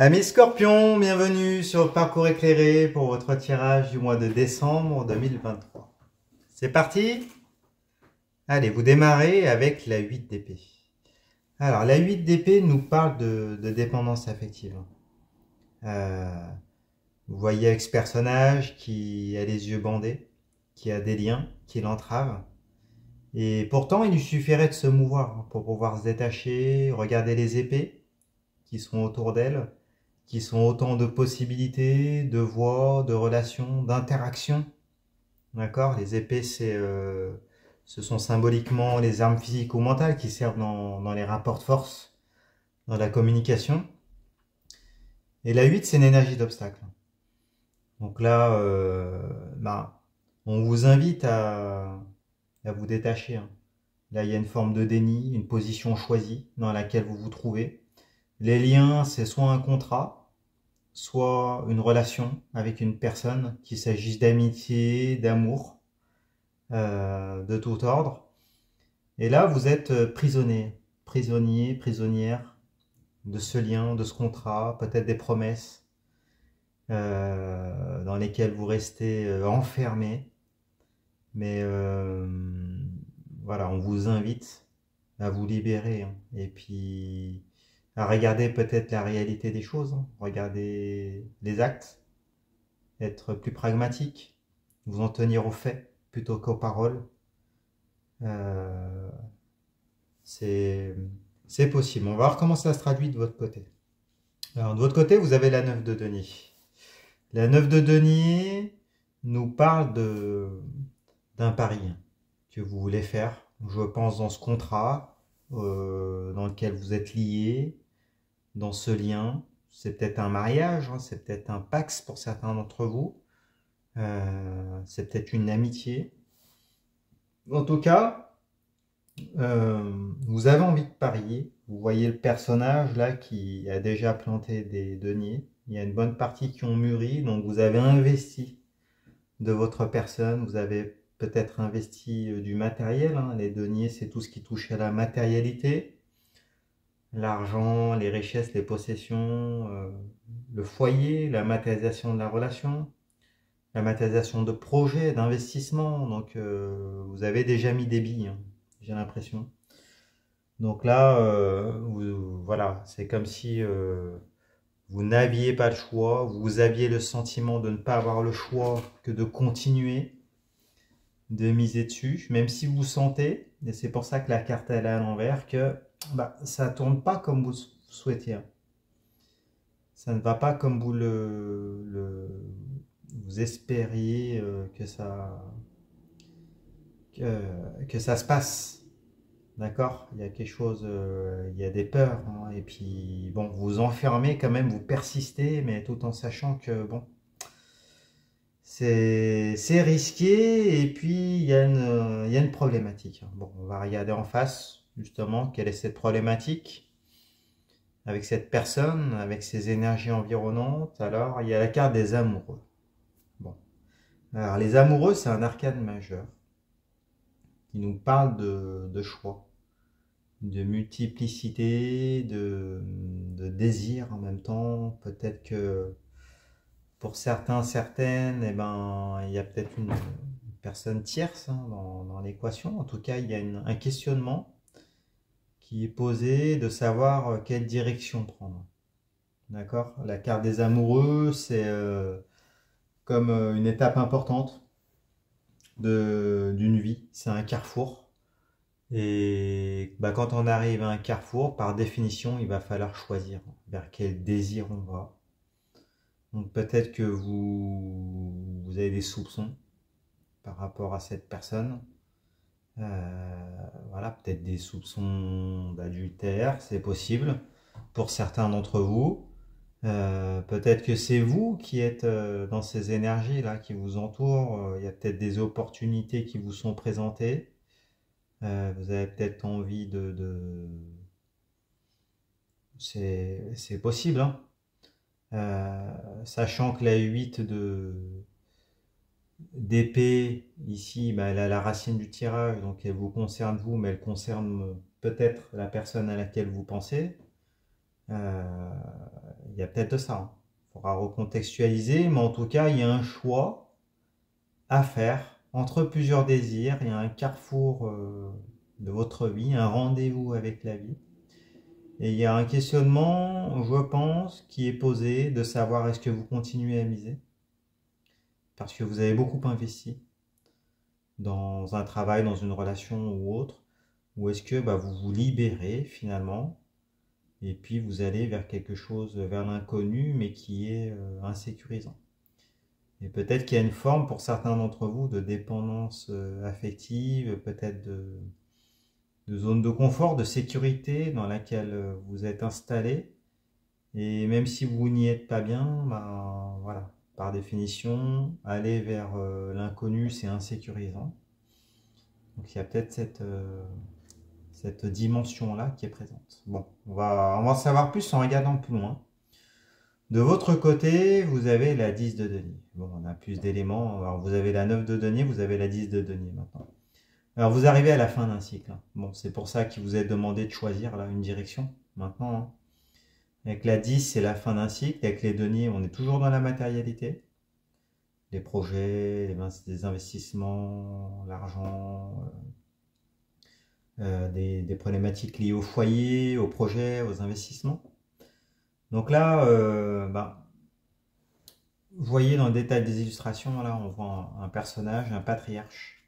Amis Scorpions, bienvenue sur le parcours éclairé pour votre tirage du mois de décembre 2023. C'est parti? Allez, vous démarrez avec la 8 d'épée. Alors, la 8 d'épée nous parle de dépendance affective. Vous voyez avec ce personnage qui a les yeux bandés, qui a des liens, qui l'entravent. Et pourtant, il lui suffirait de se mouvoir pour pouvoir se détacher, regarder les épées qui sont autour d'elle, qui sont autant de possibilités, de voies, de relations, d'interactions. D'accord? Les épées, ce sont symboliquement les armes physiques ou mentales qui servent dans les rapports de force, dans la communication. Et la 8, c'est une énergie d'obstacle. Donc là, on vous invite à vous détacher. Là, il y a une forme de déni, une position choisie dans laquelle vous vous trouvez. Les liens, c'est soit un contrat, soit une relation avec une personne, qu'il s'agisse d'amitié, d'amour, de tout ordre. Et là, vous êtes prisonnier, prisonnière de ce lien, de ce contrat, peut-être des promesses dans lesquelles vous restez enfermé. Mais voilà, on vous invite à vous libérer et puis à regarder peut-être la réalité des choses, regarder les actes, être plus pragmatique, vous en tenir aux faits plutôt qu'aux paroles. Euh, c'est possible. On va voir comment ça se traduit de votre côté. Alors, de votre côté, vous avez la 9 de denier. La 9 de denier nous parle d'un pari que vous voulez faire, je pense, dans ce contrat dans lequel vous êtes lié, dans ce lien. C'est peut-être un mariage, c'est peut-être un pax pour certains d'entre vous. C'est peut-être une amitié. En tout cas, vous avez envie de parier. Vous voyez le personnage là qui a déjà planté des deniers. Il y a une bonne partie qui ont mûri, donc vous avez investi de votre personne. Vous avez peut-être investi du matériel. Les deniers, c'est tout ce qui touche à la matérialité, l'argent, les richesses, les possessions, le foyer, la matérialisation de la relation, la matérialisation de projets, d'investissements. Donc vous avez déjà mis des billes, j'ai l'impression. Donc là, voilà, c'est comme si vous n'aviez pas le choix, vous aviez le sentiment de ne pas avoir le choix que de continuer, de miser dessus, même si vous sentez, et c'est pour ça que la carte elle est à l'envers, que ça ne tourne pas comme vous souhaitiez. Ça ne va pas comme vous vous espériez que ça se passe. D'accord? Il y a quelque chose, il y a des peurs, et puis bon, vous enfermez quand même, vous persistez, mais tout en sachant que bon, c'est risqué, et puis il y a une problématique. Bon, on va regarder en face, justement, quelle est cette problématique avec cette personne, avec ses énergies environnantes. Alors, il y a la carte des amoureux. Bon. Alors, les amoureux, c'est un arcane majeur qui nous parle de choix, de multiplicité, de désir en même temps. Peut-être que pour certains, certaines, il y a peut-être une personne tierce dans l'équation. En tout cas, il y a un questionnement qui est posé de savoir quelle direction prendre. D'accord? La carte des amoureux, c'est comme une étape importante d'une vie. C'est un carrefour. Et quand on arrive à un carrefour, par définition, il va falloir choisir vers quel désir on va. Donc peut-être que vous avez des soupçons par rapport à cette personne. Voilà, peut-être des soupçons d'adultère, c'est possible pour certains d'entre vous. Peut-être que c'est vous qui êtes dans ces énergies-là qui vous entourent. Il y a peut-être des opportunités qui vous sont présentées. Vous avez peut-être envie c'est possible, hein. Sachant que la 8 d'épée, ici, elle a la racine du tirage, donc elle vous concerne vous, mais elle concerne peut-être la personne à laquelle vous pensez. il y a peut-être de ça, hein. Il faudra recontextualiser, mais en tout cas, il y a un choix à faire entre plusieurs désirs. Il y a un carrefour de votre vie, un rendez-vous avec la vie. Et il y a un questionnement, je pense, qui est posé de savoir est-ce que vous continuez à miser parce que vous avez beaucoup investi dans un travail, dans une relation ou autre, ou est-ce que vous vous libérez finalement et puis vous allez vers quelque chose, vers l'inconnu, mais qui est insécurisant. Et peut-être qu'il y a une forme pour certains d'entre vous de dépendance affective, peut-être de zone de confort, de sécurité dans laquelle vous êtes installé. Et même si vous n'y êtes pas bien, voilà, par définition, aller vers l'inconnu, c'est insécurisant. Donc il y a peut-être cette dimension-là qui est présente. Bon, on va en savoir plus en regardant plus loin. De votre côté, vous avez la 10 de denier. Bon, on a plus d'éléments. Alors vous avez la 9 de denier, vous avez la 10 de denier maintenant. Alors vous arrivez à la fin d'un cycle. Bon, c'est pour ça qu'il vous est demandé de choisir là une direction maintenant, hein. Avec la 10, c'est la fin d'un cycle. Avec les deniers, on est toujours dans la matérialité. Les projets, les investissements, l'argent, des problématiques liées au foyer, au projet, aux investissements. Donc là, vous voyez dans le détail des illustrations, là, on voit un personnage, un patriarche,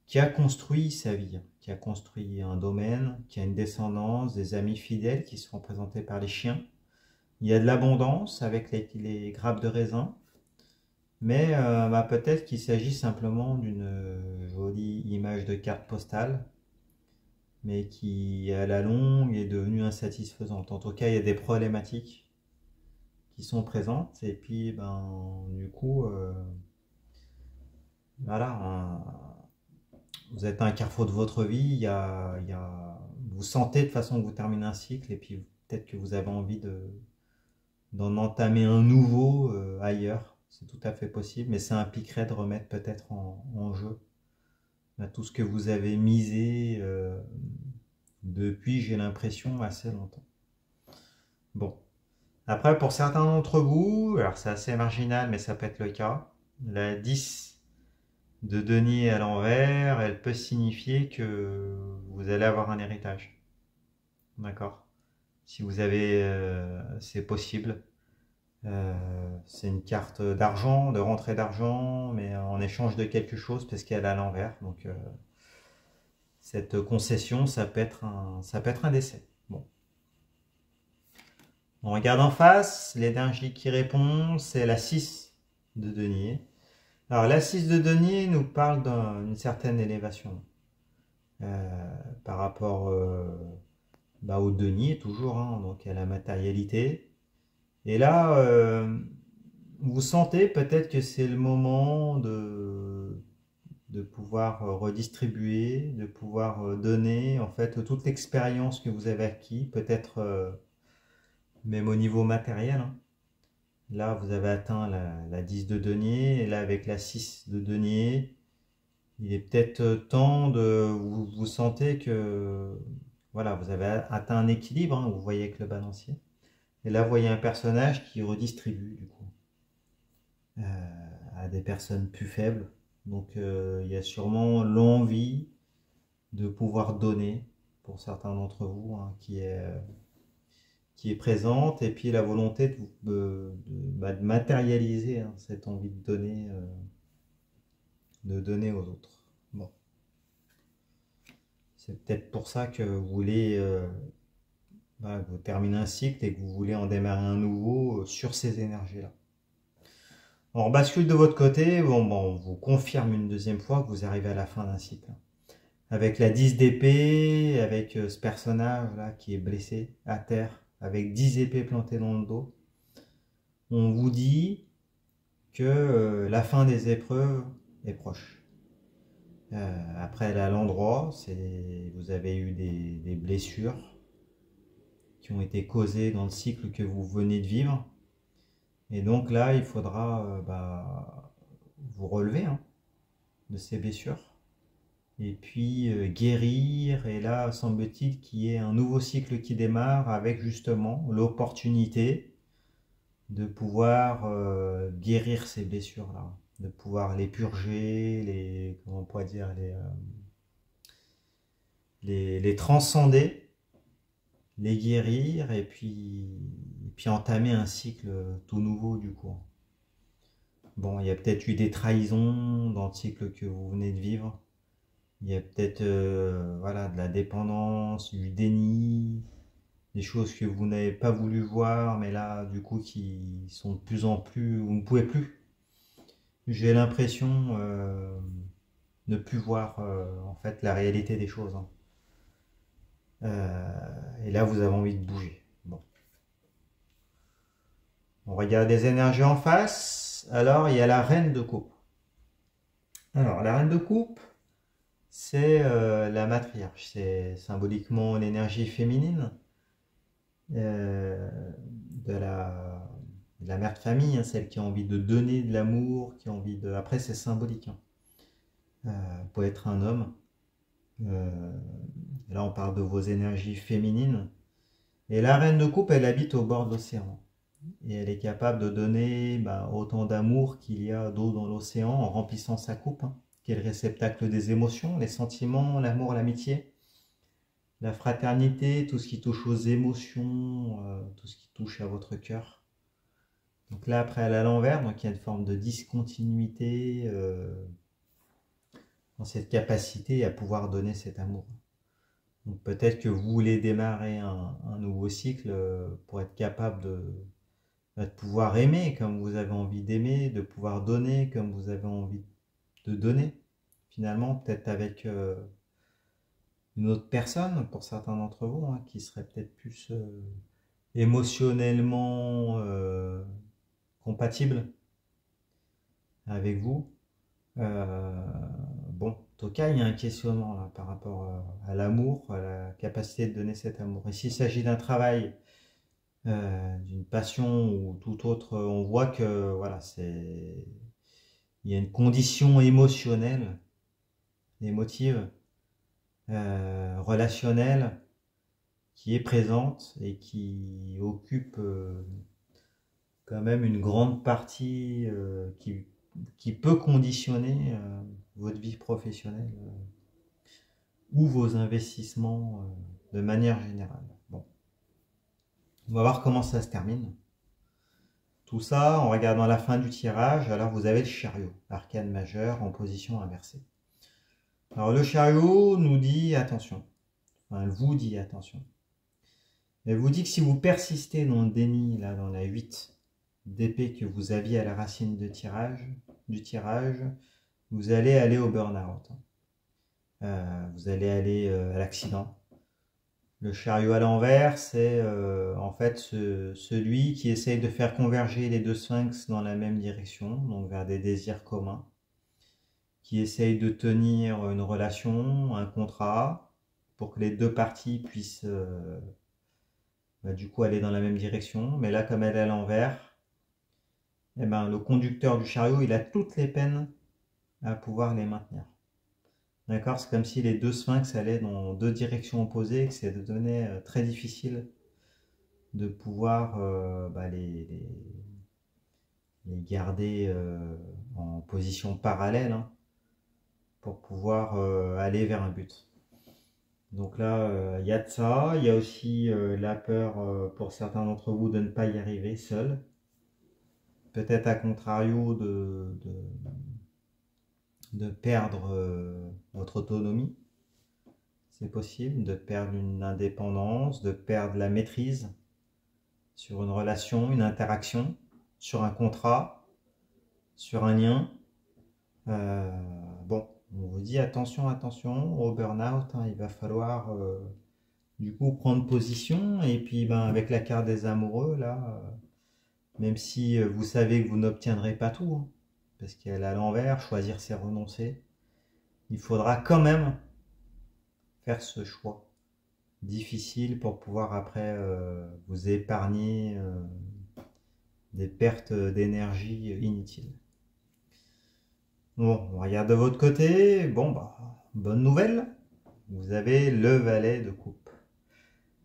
qui a construit sa vie, qui a construit un domaine, qui a une descendance, des amis fidèles qui sont représentés par les chiens. Il y a de l'abondance avec les grappes de raisin, mais peut-être qu'il s'agit simplement d'une jolie image de carte postale, mais qui à la longue est devenue insatisfaisante. En tout cas, il y a des problématiques qui sont présentes, et puis du coup, voilà, vous êtes à un carrefour de votre vie, vous sentez de toute façon que vous terminez un cycle, et puis peut-être que vous avez envie d'en entamer un nouveau ailleurs. C'est tout à fait possible, mais ça impliquerait de remettre peut-être en jeu tout ce que vous avez misé depuis, j'ai l'impression, assez longtemps. Bon. Après, pour certains d'entre vous, alors c'est assez marginal, mais ça peut être le cas, la 10 de denier à l'envers, elle peut signifier que vous allez avoir un héritage. D'accord? Si vous avez, c'est possible. C'est une carte d'argent, de rentrée d'argent, mais en échange de quelque chose parce qu'elle est à l'envers. Donc cette concession, ça peut être un décès. Bon. On regarde en face, l'énergie qui répond, c'est la 6 de denier. Alors la 6 de denier nous parle d'une certaine élévation par rapport au denier toujours, hein, donc à la matérialité. Et là, vous sentez peut-être que c'est le moment de pouvoir redistribuer, de pouvoir donner en fait toute l'expérience que vous avez acquis, peut-être même au niveau matériel, hein. Là, vous avez atteint la 10 de denier, et là avec la 6 de denier, il est peut-être temps vous sentez que voilà, vous avez atteint un équilibre, hein, vous voyez avec le balancier. Et là, vous voyez un personnage qui redistribue du coup à des personnes plus faibles. Donc il y a sûrement l'envie de pouvoir donner pour certains d'entre vous, hein, qui est présente, et puis la volonté de matérialiser, hein, cette envie de donner aux autres. Bon. C'est peut-être pour ça que vous voulez vous terminez un cycle et que vous voulez en démarrer un nouveau sur ces énergies-là. On bascule de votre côté, on vous confirme une deuxième fois que vous arrivez à la fin d'un cycle. Avec la 10 d'épée, avec ce personnage-là qui est blessé à terre, avec 10 épées plantées dans le dos, on vous dit que la fin des épreuves est proche. Après, à l'endroit, vous avez eu des blessures qui ont été causées dans le cycle que vous venez de vivre. Et donc là, il faudra vous relever, hein, de ces blessures. Et puis guérir. Et là, semble-t-il qu'il y ait un nouveau cycle qui démarre avec justement l'opportunité de pouvoir guérir ces blessures-là, de pouvoir les purger, comment on pourrait dire, les transcender, les guérir et puis entamer un cycle tout nouveau du coup. Bon, il y a peut-être eu des trahisons dans le cycle que vous venez de vivre. Il y a peut-être voilà, de la dépendance, du déni, des choses que vous n'avez pas voulu voir, mais là, du coup, qui sont de plus en plus, vous ne pouvez plus. J'ai l'impression ne plus voir en fait la réalité des choses, hein. Et là, vous avez envie de bouger. Bon. On regarde les énergies en face. Alors, il y a la reine de coupe. Alors, la reine de coupe, c'est la matriarche. C'est symboliquement l'énergie féminine euh, de la mère de famille, hein, celle qui a envie de donner de l'amour, qui a envie de... Après, c'est symbolique, hein. Pour être un homme. Euh, Là, on parle de vos énergies féminines. Et la reine de coupe, elle habite au bord de l'océan. Et elle est capable de donner autant d'amour qu'il y a d'eau dans l'océan en remplissant sa coupe, hein, qui est le réceptacle des émotions, les sentiments, l'amour, l'amitié, la fraternité, tout ce qui touche aux émotions, tout ce qui touche à votre cœur. Donc là, après, elle est à l'envers, donc il y a une forme de discontinuité dans cette capacité à pouvoir donner cet amour. Donc peut-être que vous voulez démarrer un nouveau cycle pour être capable de pouvoir aimer comme vous avez envie d'aimer, de pouvoir donner comme vous avez envie de donner. Finalement, peut-être avec une autre personne, pour certains d'entre vous, hein, qui serait peut-être plus émotionnellement compatible avec vous. Bon, en tout cas, il y a un questionnement là, par rapport à l'amour, à la capacité de donner cet amour. Et s'il s'agit d'un travail, d'une passion ou tout autre, on voit que voilà, il y a une condition émotionnelle, émotive, relationnelle qui est présente et qui occupe quand même une grande partie qui peut conditionner votre vie professionnelle ou vos investissements de manière générale. Bon. On va voir comment ça se termine. Tout ça en regardant la fin du tirage. Alors vous avez le chariot, arcane majeur en position inversée. Alors le chariot nous dit attention. Enfin, elle vous dit attention. Elle vous dit que si vous persistez dans le déni, là, dans la 8 d'épée que vous aviez à la racine du tirage, vous allez aller au burn-out. Vous allez aller à l'accident. Le chariot à l'envers, c'est en fait celui qui essaye de faire converger les deux sphinx dans la même direction, donc vers des désirs communs, qui essaye de tenir une relation, un contrat, pour que les deux parties puissent du coup aller dans la même direction. Mais là, comme elle est à l'envers, eh ben, le conducteur du chariot, il a toutes les peines à pouvoir les maintenir. D'accord? C'est comme si les deux sphinx allaient dans deux directions opposées et que ça devenait très difficile de pouvoir les garder en position parallèle, hein, pour pouvoir aller vers un but. Donc là, il y a de ça. Il y a aussi la peur pour certains d'entre vous de ne pas y arriver seul. Peut-être à contrario de perdre votre autonomie. C'est possible de perdre une indépendance, de perdre la maîtrise sur une relation, une interaction, sur un contrat, sur un lien. Bon, on vous dit attention, attention au burn-out, hein, il va falloir du coup prendre position. Et puis avec la carte des amoureux, là, même si vous savez que vous n'obtiendrez pas tout, hein, parce qu'elle est à l'envers, choisir c'est renoncer, il faudra quand même faire ce choix difficile pour pouvoir après vous épargner des pertes d'énergie inutiles. Bon, on regarde de votre côté. Bon, bonne nouvelle. Vous avez le valet de coupe.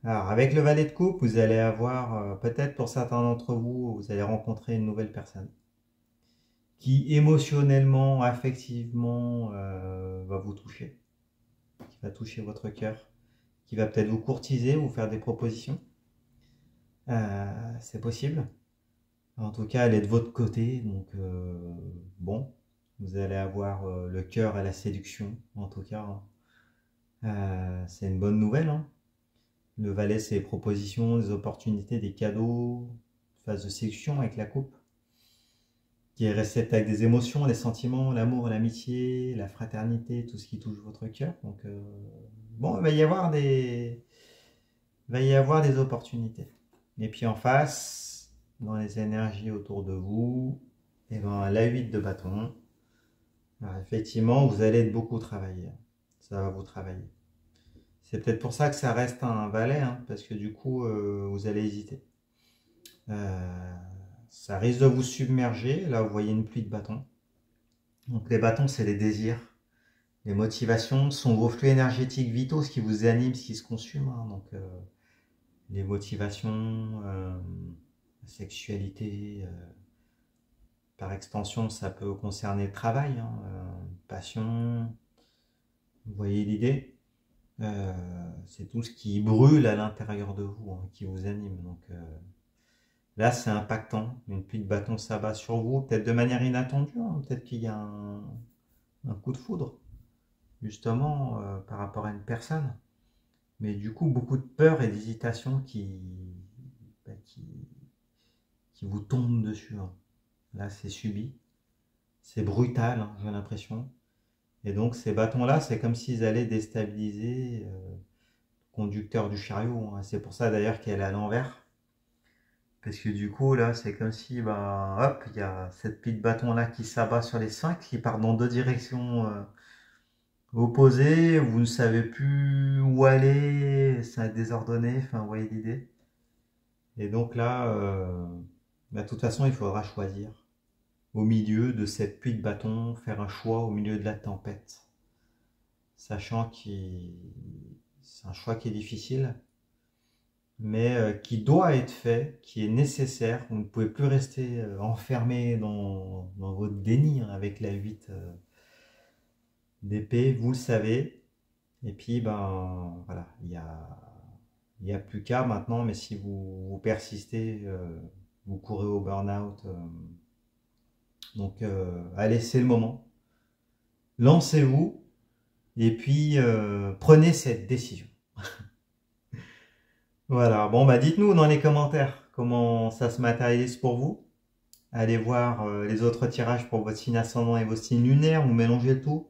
Alors, avec le valet de coupe, vous allez avoir, peut-être pour certains d'entre vous, vous allez rencontrer une nouvelle personne qui émotionnellement, affectivement, va vous toucher, qui va toucher votre cœur, qui va peut-être vous courtiser, vous faire des propositions. C'est possible. En tout cas, elle est de votre côté, donc bon, vous allez avoir le cœur à la séduction, en tout cas, hein. C'est une bonne nouvelle, hein. Le valet, c'est les propositions, des opportunités, des cadeaux, phase de séduction avec la coupe, qui est réceptacle des émotions, des sentiments, l'amour, l'amitié, la fraternité, tout ce qui touche votre cœur. Donc, bon, il va y avoir des opportunités. Et puis en face, dans les énergies autour de vous, et ben, la 8 de bâton. Alors, effectivement, vous allez beaucoup travailler. Ça va vous travailler. C'est peut-être pour ça que ça reste un valet, hein, parce que du coup, vous allez hésiter. Euh, Ça risque de vous submerger. Là, vous voyez une pluie de bâtons. Donc les bâtons, c'est les désirs. Les motivations sont vos flux énergétiques vitaux, ce qui vous anime, ce qui se consume, hein. Donc les motivations, la sexualité, par extension, ça peut concerner le travail, hein, passion. Vous voyez l'idée? C'est tout ce qui brûle à l'intérieur de vous, hein, qui vous anime. Donc là, c'est impactant. Une pluie de bâtons s'abat sur vous, peut-être de manière inattendue, hein. Peut-être qu'il y a un coup de foudre, justement, par rapport à une personne. Mais du coup, beaucoup de peur et d'hésitation bah, qui vous tombent dessus, hein. Là, c'est subi, c'est brutal, hein, j'ai l'impression. Et donc, ces bâtons-là, c'est comme s'ils allaient déstabiliser le conducteur du chariot, hein. C'est pour ça d'ailleurs qu'elle est à l'envers. Parce que du coup, là, c'est comme si, bah, hop, il y a cette pluie de bâtons-là qui s'abat sur les 5, qui part dans deux directions opposées. Vous ne savez plus où aller, c'est désordonné, enfin, vous voyez l'idée. Et donc là, bah, de toute façon, il faudra choisir. Au milieu de cette pluie de bâtons, faire un choix au milieu de la tempête. Sachant que c'est un choix qui est difficile, mais qui doit être fait, qui est nécessaire. Vous ne pouvez plus rester enfermé dans votre déni, hein, avec la 8 d'épée, vous le savez. Et puis, ben voilà, il y a plus qu'à maintenant, mais si vous persistez, vous courez au burn-out. Donc, allez, c'est le moment. Lancez-vous et puis prenez cette décision. Voilà, bon, bah dites-nous dans les commentaires comment ça se matérialise pour vous. Allez voir les autres tirages pour votre signe ascendant et vos signes lunaires, vous mélangez le tout.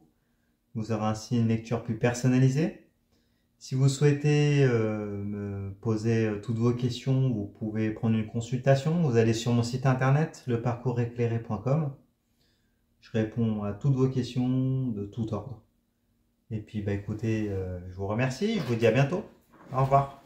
Vous aurez ainsi une lecture plus personnalisée. Si vous souhaitez me poser toutes vos questions, vous pouvez prendre une consultation. Vous allez sur mon site internet, leparcourséclairé.com. Je réponds à toutes vos questions de tout ordre. Et puis, bah écoutez, je vous remercie. Je vous dis à bientôt. Au revoir.